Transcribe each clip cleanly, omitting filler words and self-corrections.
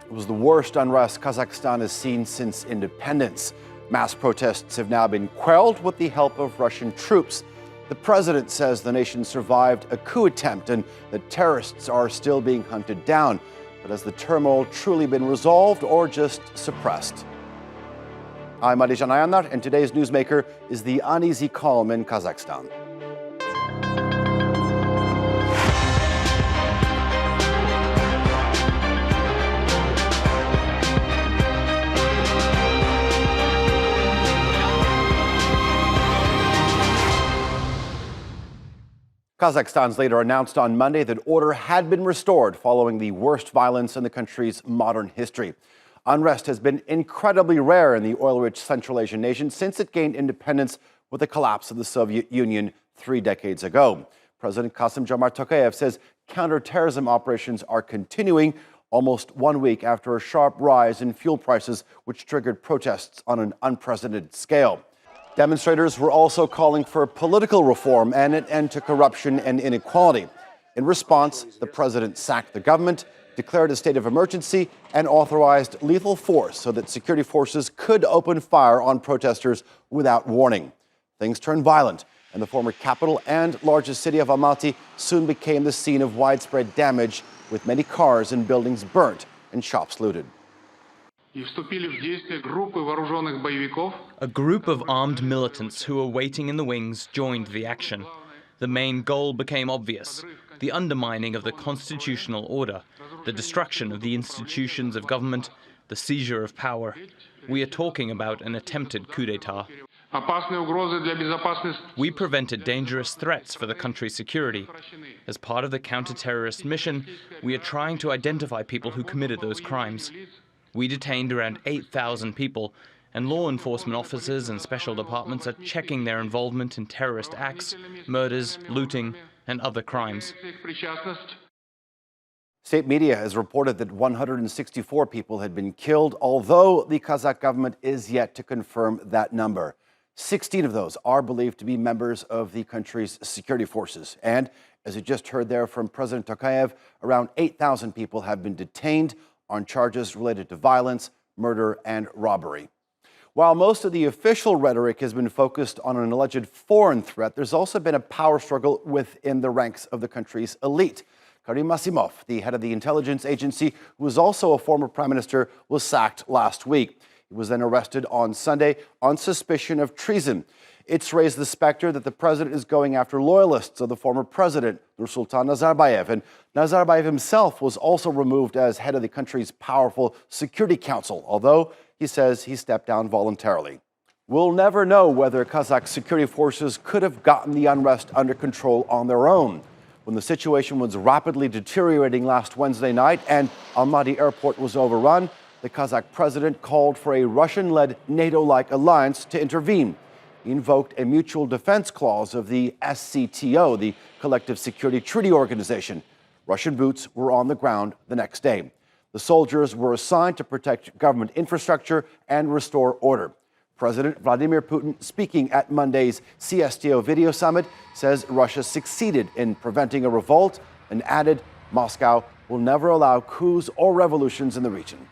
It was the worst unrest Kazakhstan has seen since independence. Mass protests have now been quelled with the help of Russian troops. The president says the nation survived a coup attempt and that terrorists are still being hunted down. But has the turmoil truly been resolved or just suppressed? I'm Adi Janayanar, and today's newsmaker is the uneasy calm in Kazakhstan. Kazakhstan's leader announced on Monday that order had been restored following the worst violence in the country's modern history. Unrest has been incredibly rare in the oil-rich Central Asian nation since it gained independence with the collapse of the Soviet Union 3 decades ago. President Kassym-Jomart Tokayev says counter-terrorism operations are continuing almost 1 week after a sharp rise in fuel prices, which triggered protests on an unprecedented scale. Demonstrators were also calling for political reform and an end to corruption and inequality. In response, the president sacked the government, declared a state of emergency, and authorized lethal force so that security forces could open fire on protesters without warning. Things turned violent, and the former capital and largest city of Almaty soon became the scene of widespread damage, with many cars and buildings burnt and shops looted. A group of armed militants who were waiting in the wings joined the action. The main goal became obvious: the undermining of the constitutional order, the destruction of the institutions of government, the seizure of power. We are talking about an attempted coup d'etat. We prevented dangerous threats for the country's security. As part of the counter-terrorist mission, we are trying to identify people who committed those crimes. We detained around 8,000 people, and law enforcement officers and special departments are checking their involvement in terrorist acts, murders, looting, and other crimes. State media has reported that 164 people had been killed, although the Kazakh government is yet to confirm that number. 16 of those are believed to be members of the country's security forces. And, as you just heard there from President Tokayev, around 8,000 people have been detained on charges related to violence, murder, and robbery. While most of the official rhetoric has been focused on an alleged foreign threat, there's also been a power struggle within the ranks of the country's elite. Karim Masimov, the head of the intelligence agency, who was also a former prime minister, was sacked last week. He was then arrested on Sunday on suspicion of treason. It's raised the specter that the president is going after loyalists of the former president, Nursultan Nazarbayev. And Nazarbayev himself was also removed as head of the country's powerful Security Council, although he says he stepped down voluntarily. We'll never know whether Kazakh security forces could have gotten the unrest under control on their own. When the situation was rapidly deteriorating last Wednesday night and Almaty airport was overrun, the Kazakh president called for a Russian-led NATO-like alliance to intervene. He invoked a mutual defense clause of the CSTO, the Collective Security Treaty Organization. Russian boots were on the ground the next day. The soldiers were assigned to protect government infrastructure and restore order. President Vladimir Putin, speaking at Monday's CSTO video summit, says Russia succeeded in preventing a revolt and added Moscow will never allow coups or revolutions in the region.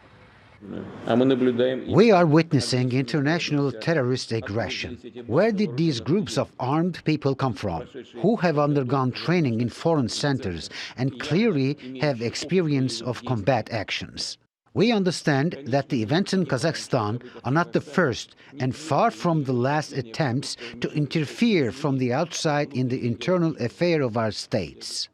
We are witnessing international terrorist aggression. Where did these groups of armed people come from, who have undergone training in foreign centers and clearly have experience of combat actions? We understand that the events in Kazakhstan are not the first and far from the last attempts to interfere from the outside in the internal affair of our states.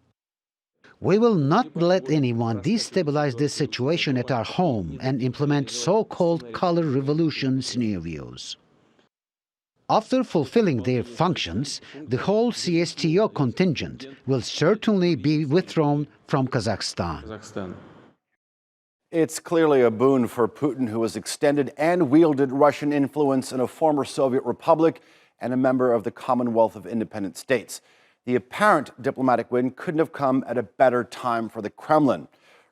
We will not let anyone destabilize this situation at our home and implement so-called color revolution scenarios. After fulfilling their functions, the whole CSTO contingent will certainly be withdrawn from Kazakhstan. It's clearly a boon for Putin, who has extended and wielded Russian influence in a former Soviet republic and a member of the Commonwealth of Independent States. The apparent diplomatic win couldn't have come at a better time for the Kremlin.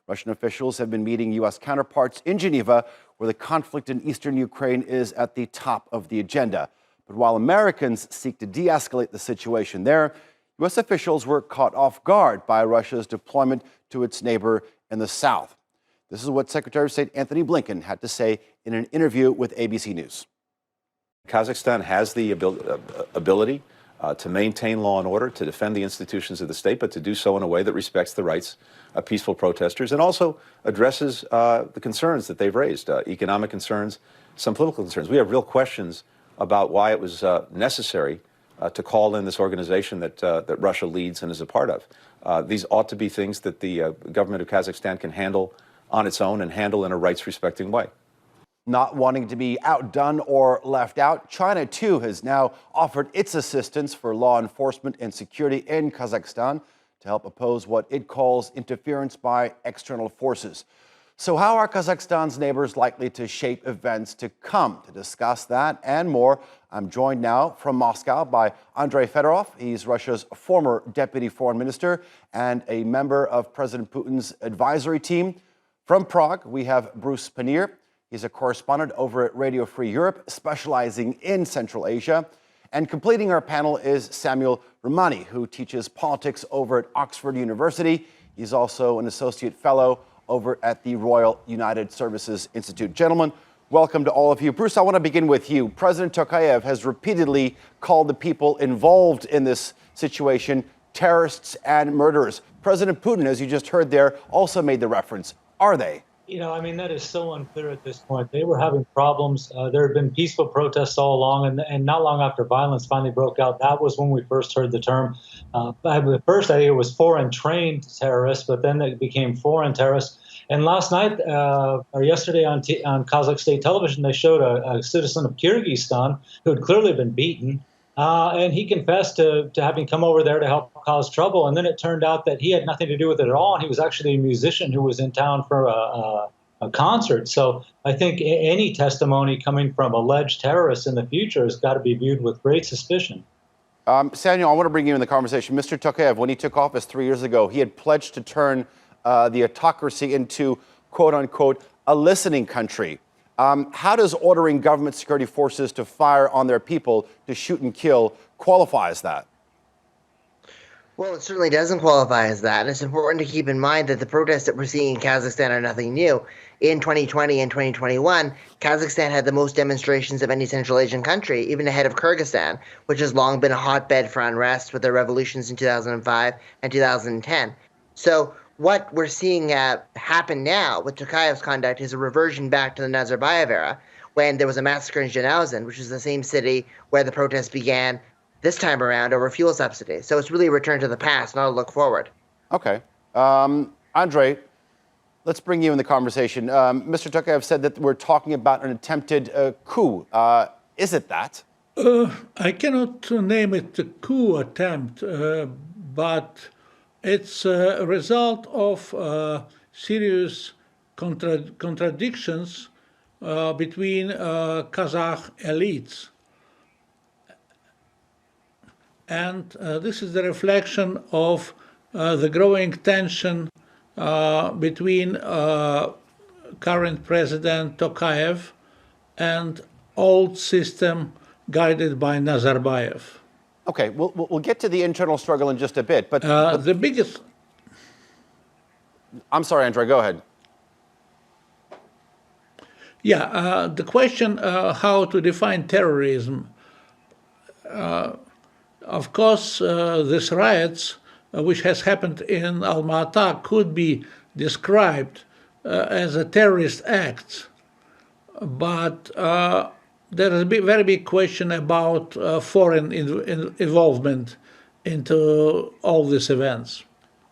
Russian officials have been meeting U.S. counterparts in Geneva, where the conflict in eastern Ukraine is at the top of the agenda. But while Americans seek to de-escalate the situation there, U.S. officials were caught off guard by Russia's deployment to its neighbor in the south. This is what Secretary of State Anthony Blinken had to say in an interview with ABC News. Kazakhstan has the ability to maintain law and order, to defend the institutions of the state, but to do so in a way that respects the rights of peaceful protesters and also addresses the concerns that they've raised, economic concerns, some political concerns. We have real questions about why it was necessary to call in this organization that Russia leads and is a part of. These ought to be things that the government of Kazakhstan can handle on its own and handle in a rights-respecting way. Not wanting to be outdone or left out, China too has now offered its assistance for law enforcement and security in Kazakhstan to help oppose what it calls interference by external forces. So how are Kazakhstan's neighbors likely to shape events to come? To discuss that and more, I'm joined now from Moscow by Andrei Fedorov. He's Russia's former deputy foreign minister and a member of President Putin's advisory team. From Prague, we have Bruce Pannier. He's a correspondent over at Radio Free Europe, specializing in Central Asia. And completing our panel is Samuel Ramani, who teaches politics over at Oxford University. He's also an associate fellow over at the Royal United Services Institute. Gentlemen, welcome to all of you. Bruce, I want to begin with you. President Tokayev has repeatedly called the people involved in this situation terrorists and murderers. President Putin, as you just heard there, also made the reference. Are they? You know, I mean, that is so unclear at this point. They were having problems. There had been peaceful protests all along, and not long after violence finally broke out, that was when we first heard the term. At first, I think it was foreign-trained terrorists, but then it became foreign terrorists. And last night, or yesterday on Kazakh state television, they showed a citizen of Kyrgyzstan who had clearly been beaten. And he confessed to having come over there to help cause trouble. And then it turned out that he had nothing to do with it at all. And he was actually a musician who was in town for a concert. So I think any testimony coming from alleged terrorists in the future has got to be viewed with great suspicion. Samuel, I want to bring you in the conversation. Mr. Tokayev, when he took office 3 years ago, he had pledged to turn the autocracy into, quote unquote, a listening country. How does ordering government security forces to fire on their people, to shoot and kill, qualify as that? Well, it certainly doesn't qualify as that. It's important to keep in mind that the protests that we're seeing in Kazakhstan are nothing new. In 2020 and 2021, Kazakhstan had the most demonstrations of any Central Asian country, even ahead of Kyrgyzstan, which has long been a hotbed for unrest with their revolutions in 2005 and 2010. So what we're seeing happen now with Tokayev's conduct is a reversion back to the Nazarbayev era, when there was a massacre in Zhanaozen, which is the same city where the protests began this time around over fuel subsidies. So it's really a return to the past, not a look forward. Okay. Andrei, let's bring you in the conversation. Mr. Tokayev said that we're talking about an attempted coup. Is it that? I cannot name it a coup attempt, but it's a result of serious contradictions between Kazakh elites. And this is the reflection of the growing tension between current President Tokayev and old system guided by Nazarbayev. Okay, we'll get to the internal struggle in just a bit, but the biggest... I'm sorry, Andrei, go ahead. Yeah, the question how to define terrorism. Of course, these riots, which has happened in Almaty, could be described as a terrorist act, but there is a very big question about foreign involvement into all these events.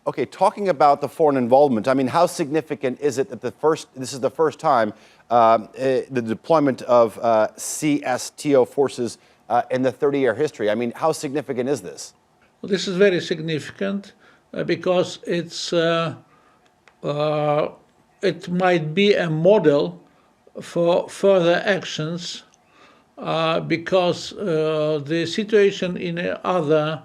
Okay, talking about the foreign involvement, I mean, how significant is it that this is the first time the deployment of CSTO forces in the 30-year history? I mean, how significant is this? Well, this is very significant because it might be a model for further actions because the situation in other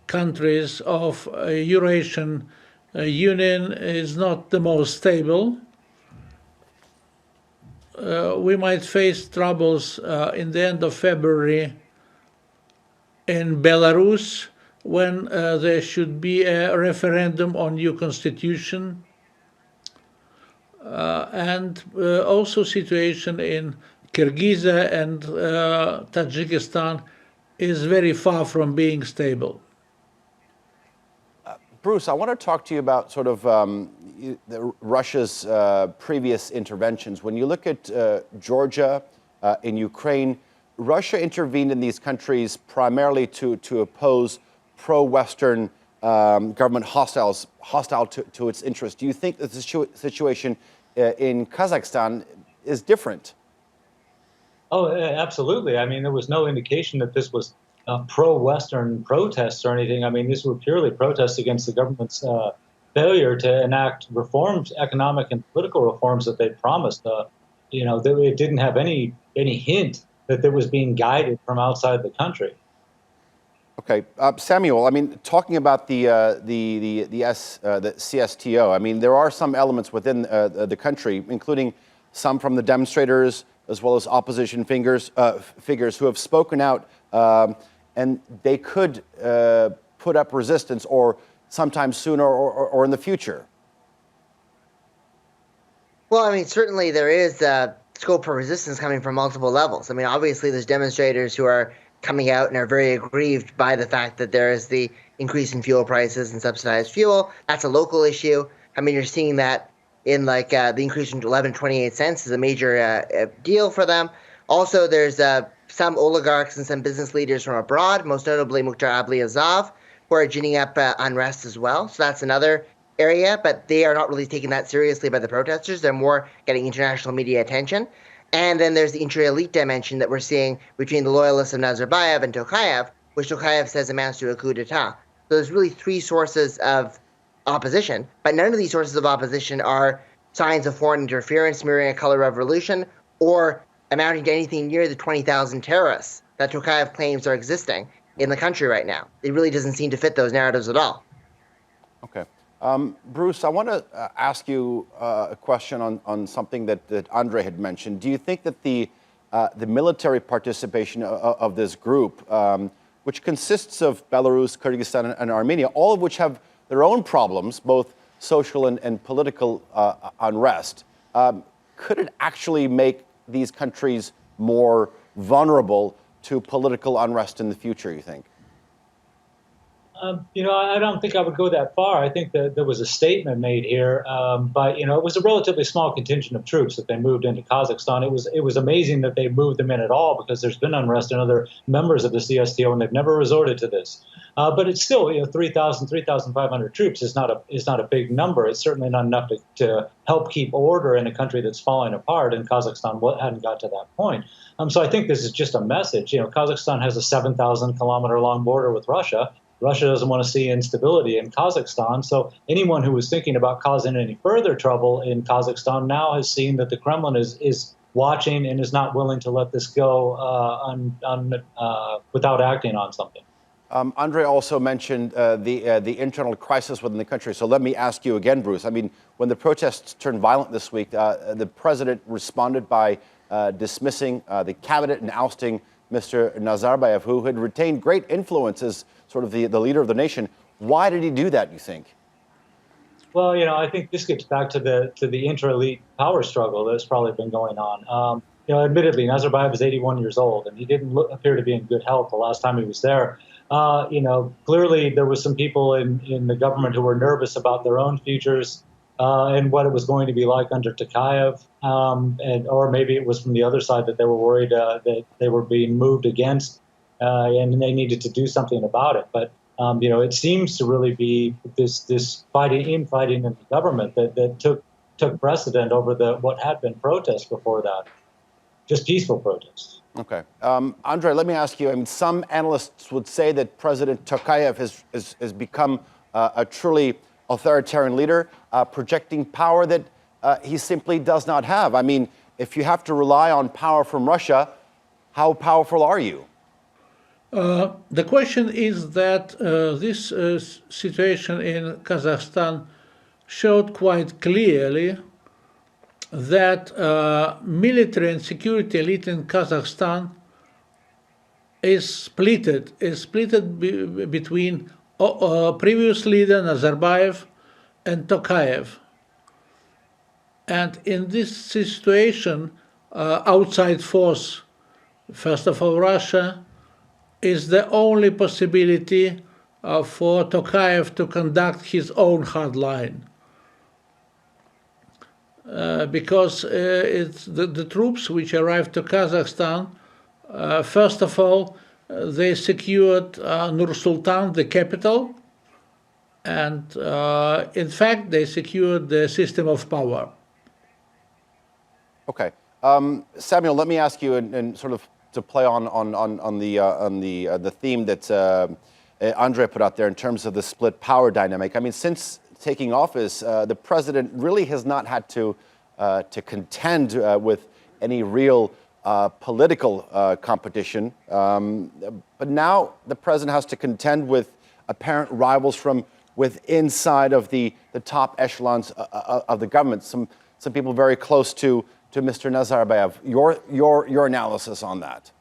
countries of Eurasian Union is not the most stable. We might face troubles in the end of February in Belarus when there should be a referendum on new constitution. and also situation in Kyrgyzstan and Tajikistan is very far from being stable. Bruce, I want to talk to you about sort of Russia's previous interventions. When you look at Georgia, in Ukraine, Russia intervened in these countries primarily to oppose pro-Western government hostile to its interests. Do you think that the situation in Kazakhstan is different? Oh, absolutely. I mean, there was no indication that this was pro-Western protests or anything. I mean, these were purely protests against the government's failure to enact reforms, economic and political reforms that they promised. It didn't have any hint that it was being guided from outside the country. Okay, Samuel. I mean, talking about the CSTO. I mean, there are some elements within the country, including some from the demonstrators, as well as opposition figures who have spoken out, and they could put up resistance, or sometime sooner or in the future. Well, I mean, certainly there is scope for resistance coming from multiple levels. I mean, obviously there's demonstrators who are coming out and are very aggrieved by the fact that there is the increase in fuel prices and subsidized fuel. That's a local issue. I mean, you're seeing that in the increase from 11.28 cents is a major deal for them. Also, there's some oligarchs and some business leaders from abroad, most notably Mukhtar Ablyazov, who are ginning up unrest as well. So that's another area, but they are not really taken that seriously by the protesters. They're more getting international media attention. And then there's the intra-elite dimension that we're seeing between the loyalists of Nazarbayev and Tokayev, which Tokayev says amounts to a coup d'etat. So there's really three sources of opposition, but none of these sources of opposition are signs of foreign interference mirroring a color revolution or amounting to anything near the 20,000 terrorists that Tokayev claims are existing in the country right now. It really doesn't seem to fit those narratives at all. Okay. Bruce, I want to ask you a question on something that Andrei had mentioned. Do you think that the military participation of this group, which consists of Belarus, Kyrgyzstan, and Armenia, all of which have their own problems, both social and political unrest, could it actually make these countries more vulnerable to political unrest in the future, you think? I don't think I would go that far. I think that there was a statement made here, but it was a relatively small contingent of troops that they moved into Kazakhstan. It was amazing that they moved them in at all, because there's been unrest in other members of the CSTO, and they've never resorted to this. But it's still, 3,000, 3,500 troops is not a big number. It's certainly not enough to help keep order in a country that's falling apart, and Kazakhstan hadn't got to that point. So I think this is just a message. Kazakhstan has a 7,000-kilometer long border with Russia. Russia doesn't want to see instability in Kazakhstan. So anyone who was thinking about causing any further trouble in Kazakhstan now has seen that the Kremlin is watching and is not willing to let this go without acting on something. Andrei also mentioned the internal crisis within the country. So let me ask you again, Bruce. I mean, when the protests turned violent this week, the president responded by dismissing the cabinet and ousting Mr. Nazarbayev, who had retained great influence as sort of the leader of the nation. Why did he do that, you think? Well, I think this gets back to the intra-elite power struggle that's probably been going on. Admittedly, Nazarbayev is 81 years old, and he didn't appear to be in good health the last time he was there. Clearly there was some people in the government who were nervous about their own futures and what it was going to be like under Tokayev, or maybe it was from the other side that they were worried that they were being moved against, and they needed to do something about it. But it seems to really be this fighting in the government that took precedent over what had been protests before that, just peaceful protests. Okay. Andrei, let me ask you, I mean, some analysts would say that President Tokayev has become a truly authoritarian leader, projecting power that he simply does not have. I mean, if you have to rely on power from Russia, how powerful are you? The question is that this situation in Kazakhstan showed quite clearly that military and security elite in Kazakhstan is split between previous leader Nazarbayev and Tokayev. And in this situation, outside force, first of all, Russia, is the only possibility for Tokayev to conduct his own hard line. Because it's the troops which arrived to Kazakhstan, first of all, they secured Nur-Sultan, the capital, and in fact, they secured the system of power. Okay. Samuel, let me ask you, and sort of to play on the theme that Andrei put out there in terms of the split power dynamic. I mean, since taking office, the president really has not had to contend with any real political competition. But now the president has to contend with apparent rivals from inside of the top echelons of the government. Some people very close to Mr. Nazarbayev. Your analysis on that?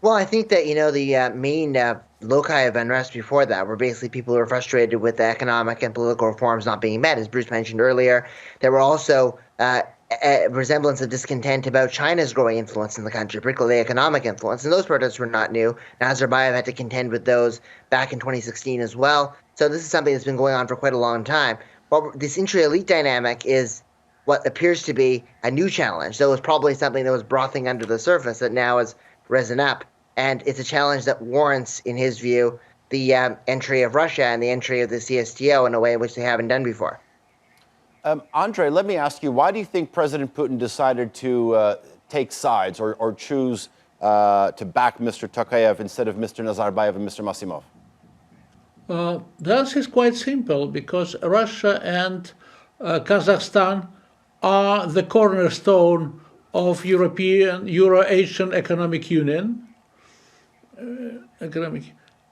Well, I think that, the main loci of unrest before that were basically people who were frustrated with the economic and political reforms not being met. As Bruce mentioned earlier, there were also a resemblance of discontent about China's growing influence in the country, particularly economic influence. And those protests were not new. Nazarbayev had to contend with those back in 2016 as well. So this is something that's been going on for quite a long time. Well, this intra-elite dynamic is what appears to be a new challenge. So it was probably something that was brothing under the surface that now has risen up. And it's a challenge that warrants, in his view, the entry of Russia and the entry of the CSTO in a way in which they haven't done before. Andrei, let me ask you, why do you think President Putin decided to take sides or choose to back Mr. Tokayev instead of Mr. Nazarbayev and Mr. Masimov? The answer is quite simple, because Russia and Kazakhstan are the cornerstone of Euro-Asian Economic Union.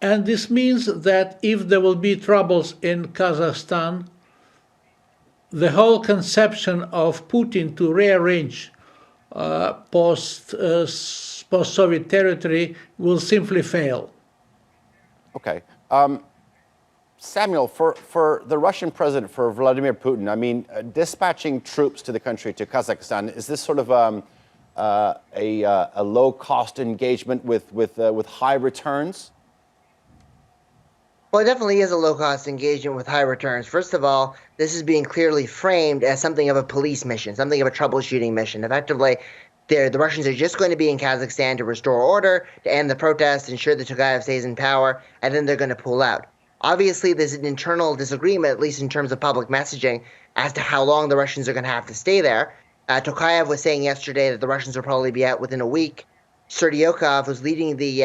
And this means that if there will be troubles in Kazakhstan, the whole conception of Putin to rearrange post-Soviet territory will simply fail. Okay. Samuel, for the Russian president, for Vladimir Putin, I mean, dispatching troops to the country, to Kazakhstan, is this sort of a low-cost engagement with high returns? Well, it definitely is a low-cost engagement with high returns. First of all, this is being clearly framed as something of a police mission, something of a troubleshooting mission. Effectively, the Russians are just going to be in Kazakhstan to restore order, to end the protests, ensure that Tokayev stays in power, and then they're going to pull out. Obviously, there's an internal disagreement, at least in terms of public messaging, as to how long the Russians are going to have to stay there. Tokayev was saying yesterday that the Russians will probably be out within a week. Serdyukov, who's leading the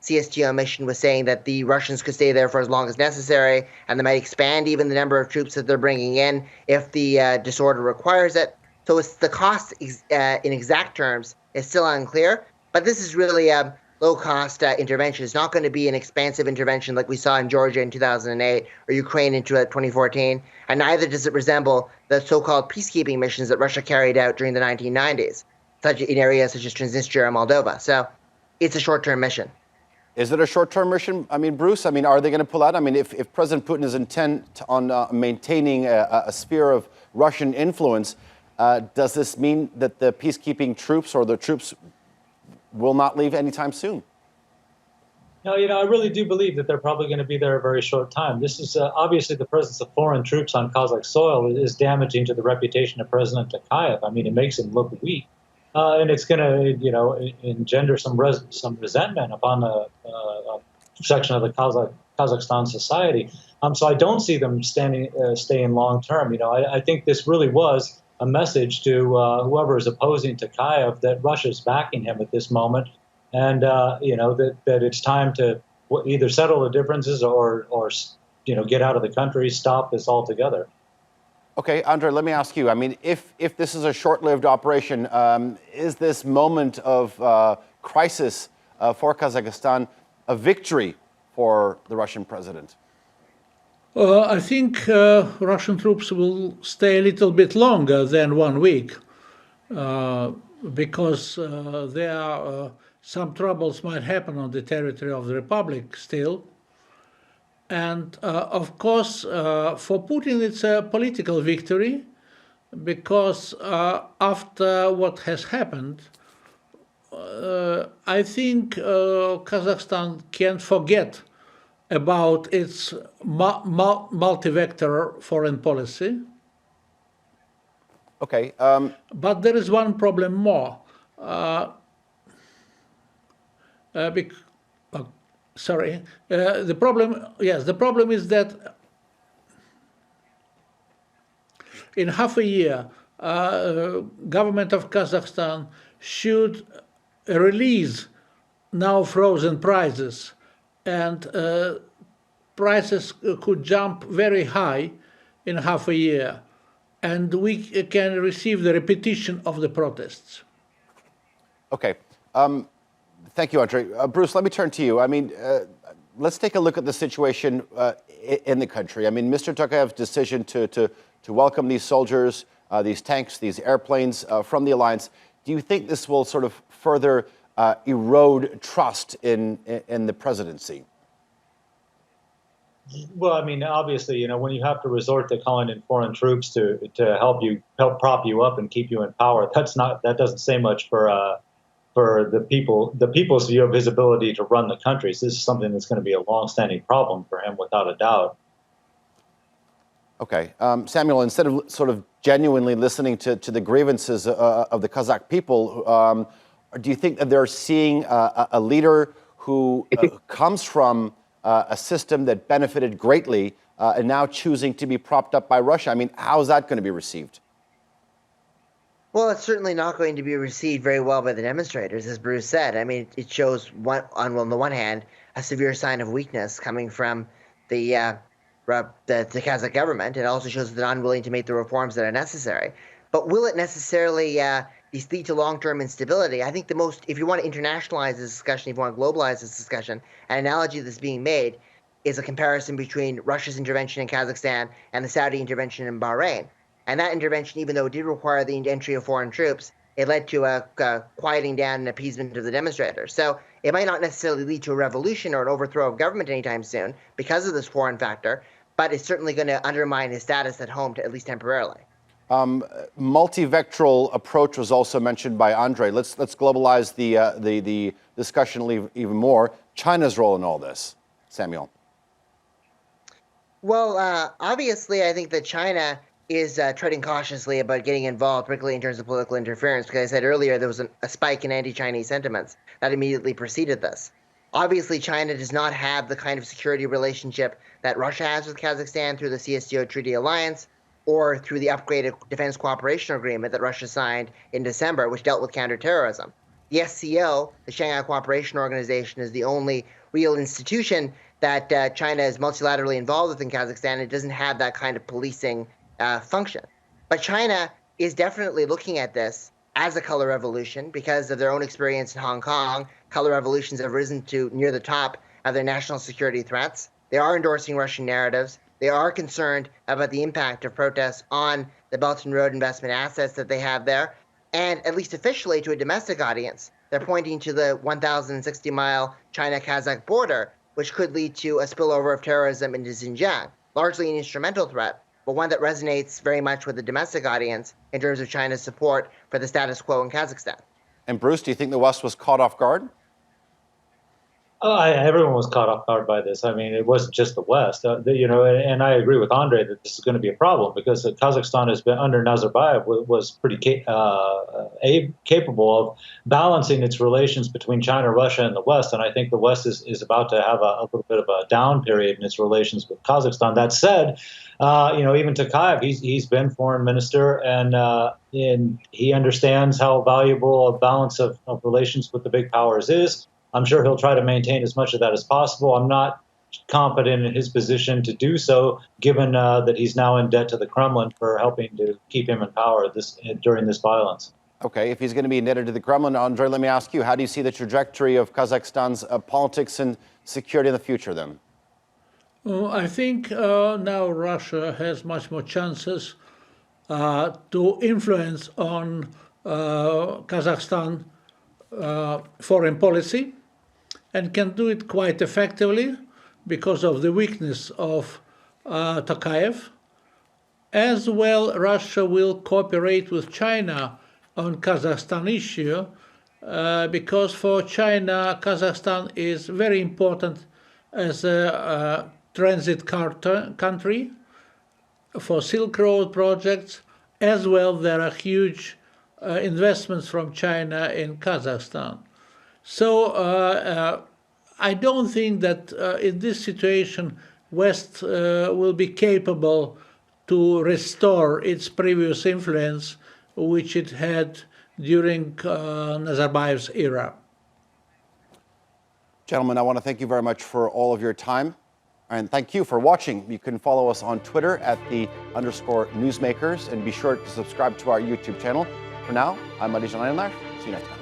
CSTO mission, was saying that the Russians could stay there for as long as necessary, and they might expand even the number of troops that they're bringing in if the disorder requires it. So it's the cost in exact terms is still unclear, but this is really a low-cost intervention. It's not going to be an expansive intervention like we saw in Georgia in 2008 or Ukraine in 2014, and neither does it resemble the so-called peacekeeping missions that Russia carried out during the 1990s, such in areas such as Transnistria or Moldova. So it's a short-term mission. Is it a short-term mission? I mean, Bruce, are they going to pull out? I mean, if President Putin is intent on maintaining a sphere of Russian influence, does this mean that the peacekeeping troops or the troops will not leave anytime soon? No, I really do believe that they're probably going to be there a very short time. This is obviously the presence of foreign troops on Kazakh soil is damaging to the reputation of President Tokayev. I mean, it makes him look weak. And it's going to, engender some resentment upon a section of the Kazakhstan society. So I don't see them staying long term. I think this really was a message to whoever is opposing Tokayev that Russia's backing him at this moment, and that it's time to either settle the differences or get out of the country, stop this altogether. Okay, Andrei, let me ask you. I mean, if this is a short-lived operation, is this moment of crisis for Kazakhstan a victory for the Russian president? I think Russian troops will stay a little bit longer than 1 week because there are some troubles might happen on the territory of the Republic still. And of course, for Putin, it's a political victory because after what has happened, I think Kazakhstan can forget about its multi-vector foreign policy. Okay. But there is one problem more. The problem is that in half a year, government of Kazakhstan should release now frozen prices, and prices could jump very high in half a year, and we can receive the repetition of the protests. Okay. Thank you, Andrei. Bruce, let me turn to you. I mean, let's take a look at the situation in the country. I mean, Mr. Tokayev's decision to welcome these soldiers, these tanks, these airplanes from the alliance, do you think this will sort of further erode trust in the presidency? Well, I mean, obviously, when you have to resort to calling in foreign troops to help prop you up and keep you in power, that doesn't say much for the people's view of his ability to run the country. So this is something that's going to be a long-standing problem for him, without a doubt. Okay, Samuel, instead of sort of genuinely listening to the grievances of the Kazakh people, do you think that they're seeing a leader who comes from a system that benefited greatly and now choosing to be propped up by Russia? I mean, how is that going to be received? Well, it's certainly not going to be received very well by the demonstrators, as Bruce said. I mean, it shows, on the one hand, a severe sign of weakness coming from the Kazakh government. It also shows that they're unwilling to make the reforms that are necessary. But will it necessarily lead to long-term instability? I think if you want to internationalize this discussion, if you want to globalize this discussion, an analogy that's being made is a comparison between Russia's intervention in Kazakhstan and the Saudi intervention in Bahrain. And that intervention, even though it did require the entry of foreign troops, it led to a quieting down and appeasement of the demonstrators. So it might not necessarily lead to a revolution or an overthrow of government anytime soon because of this foreign factor, but it's certainly going to undermine his status at home, at least temporarily. Multi-vectoral approach was also mentioned by Andrei. Let's globalize the discussion even more. China's role in all this, Samuel. Well, obviously, I think that China is treading cautiously about getting involved, particularly in terms of political interference, because I said earlier there was a spike in anti-Chinese sentiments that immediately preceded this. Obviously, China does not have the kind of security relationship that Russia has with Kazakhstan through the CSTO Treaty Alliance or through the upgraded defense cooperation agreement that Russia signed in December, which dealt with counterterrorism. The SCO, the Shanghai Cooperation Organization, is the only real institution that China is multilaterally involved with in Kazakhstan. It doesn't have that kind of policing function. But China is definitely looking at this as a color revolution because of their own experience in Hong Kong. Color revolutions have risen to near the top of their national security threats. They are endorsing Russian narratives. They are concerned about the impact of protests on the Belt and Road investment assets that they have there. And at least officially to a domestic audience, they're pointing to the 1,060-mile China-Kazakh border, which could lead to a spillover of terrorism into Xinjiang, largely an instrumental threat, but one that resonates very much with the domestic audience in terms of China's support for the status quo in Kazakhstan. And Bruce, do you think the West was caught off guard? Everyone was caught off guard by this. I mean, it wasn't just the West, and I agree with Andrei that this is going to be a problem because Kazakhstan has been under Nazarbayev was pretty capable of balancing its relations between China, Russia, and the West. And I think the West is about to have a little bit of a down period in its relations with Kazakhstan. That said, even Tokayev, he's been foreign minister and he understands how valuable a balance of relations with the big powers is. I'm sure he'll try to maintain as much of that as possible. I'm not confident in his position to do so, given that he's now in debt to the Kremlin for helping to keep him in power during this violence. Okay, if he's going to be indebted to the Kremlin, Andrei, let me ask you, how do you see the trajectory of Kazakhstan's politics and security in the future then? I think now Russia has much more chances to influence on Kazakhstan foreign policy, and can do it quite effectively because of the weakness of Tokayev. As well, Russia will cooperate with China on Kazakhstan issue because for China, Kazakhstan is very important as a transit country for Silk Road projects. As well, there are huge investments from China in Kazakhstan. So I don't think that in this situation, West will be capable to restore its previous influence, which it had during Nazarbayev's era. Gentlemen, I want to thank you very much for all of your time. And thank you for watching. You can follow us on Twitter at @the_newsmakers and be sure to subscribe to our YouTube channel. For now, I'm Andrei Fedorov. See you next time.